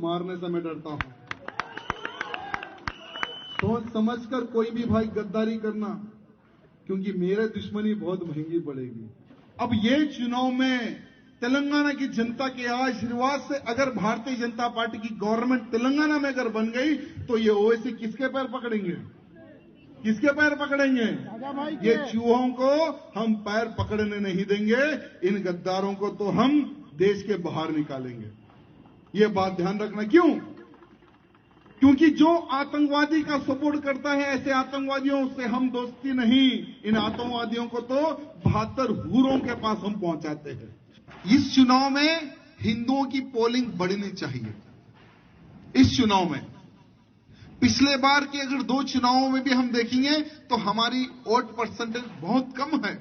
मारने से मैं डरता हूं। सोच समझकर कोई भी भाई गद्दारी करना, क्योंकि मेरे दुश्मनी बहुत महंगी पड़ेगी। अब ये चुनाव में तेलंगाना की जनता के आशीर्वाद से अगर भारतीय जनता पार्टी की गवर्नमेंट तेलंगाना में अगर बन गई तो ये ओवैसी किसके पैर पकड़ेंगे? किसके पैर पकड़ेंगे? ये चूहों को हम पैर पकड़ने नहीं देंगे। इन गद्दारों को तो हम देश के बाहर निकालेंगे। ये बात ध्यान रखना। क्यों? क्योंकि जो आतंकवादी का सपोर्ट करता है, ऐसे आतंकवादियों से हम दोस्ती नहीं। इन आतंकवादियों को तो 72 हूरों के पास हम पहुंचाते हैं। इस चुनाव में हिंदुओं की पोलिंग बढ़नी चाहिए। इस चुनाव में पिछले बार के अगर 2 चुनावों में भी हम देखेंगे तो हमारी वोट परसेंटेज बहुत कम है,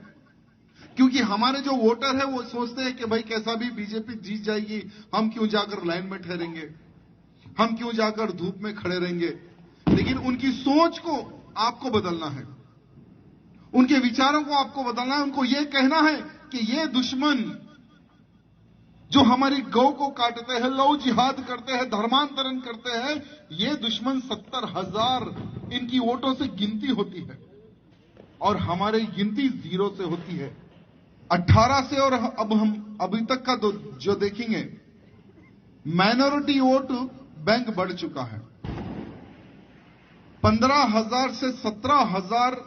क्योंकि हमारे जो वोटर है वो सोचते हैं कि भाई कैसा भी बीजेपी जीत जाएगी, हम क्यों जाकर लाइन में ठहरेंगे, हम क्यों जाकर धूप में खड़े रहेंगे। लेकिन उनकी सोच को आपको बदलना है, उनके विचारों को आपको बदलना है। उनको यह कहना है कि ये दुश्मन जो हमारी गौ को काटते हैं, लव जिहाद करते हैं, धर्मांतरण करते हैं, ये दुश्मन 70,000 इनकी वोटों से गिनती होती है और हमारी गिनती 0 से होती है। 18 से और अब हम अभी तक का जो देखेंगे, माइनॉरिटी वोट बैंक बढ़ चुका है। 15,000 से 17,000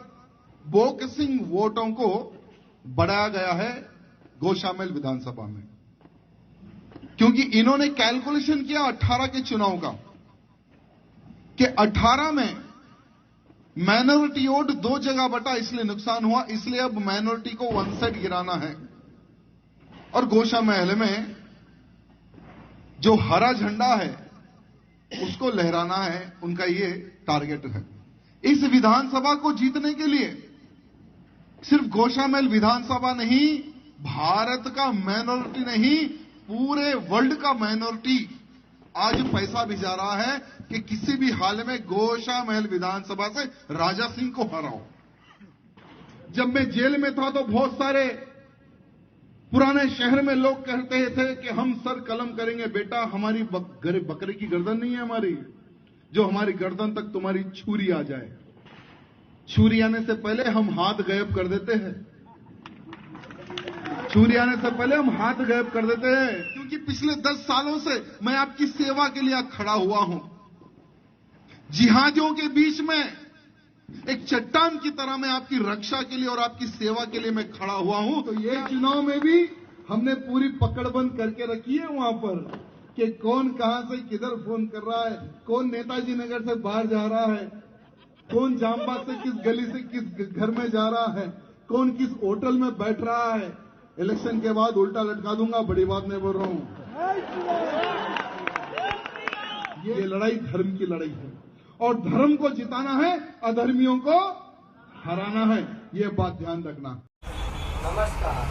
बोकसिंग वोटों को बढ़ाया गया है गोशामेल विधानसभा में, क्योंकि इन्होंने कैलकुलेशन किया 18 के चुनाव का कि 18 में माइनॉरिटी वोट 2 जगह बटा, इसलिए नुकसान हुआ, इसलिए अब माइनॉरिटी को 1 साइड गिराना है और गोशामेल में जो हरा झंडा है उसको लहराना है। उनका ये टारगेट है। इस विधानसभा को जीतने के लिए सिर्फ गोशामेल विधानसभा नहीं, भारत का माइनॉरिटी नहीं, पूरे वर्ल्ड का माइनॉरिटी आज पैसा भिजा रहा है कि किसी भी हाल में गोशामेल विधानसभा से राजा सिंह को हराओ। जब मैं जेल में था तो बहुत सारे पुराने शहर में लोग कहते थे कि हम सर कलम करेंगे बेटा, हमारी बकरे की गर्दन नहीं है हमारी, जो हमारी गर्दन तक तुम्हारी छुरी आ जाए। छुरी आने से पहले हम हाथ गायब कर देते हैं, छुरी आने से पहले हम हाथ गायब कर देते हैं, क्योंकि पिछले 10 सालों से मैं आपकी सेवा के लिए खड़ा हुआ हूं। जिहादियों के बीच में एक चट्टान की तरह मैं आपकी रक्षा के लिए और आपकी सेवा के लिए मैं खड़ा हुआ हूं। तो ये चुनाव में भी हमने पूरी पकड़बंद करके रखी है वहां पर कि कौन कहां से किधर फोन कर रहा है, कौन नेताजी नगर से बाहर जा रहा है, कौन जामबाग से किस गली से किस घर में जा रहा है, कौन किस होटल में बैठ रहा है। इलेक्शन के बाद उल्टा लटका दूंगा, बड़ी बात नहीं बोल रहा हूं। ये लड़ाई धर्म की लड़ाई है और धर्म को जिताना है, अधर्मियों को हराना है। ये बात ध्यान रखना। नमस्कार।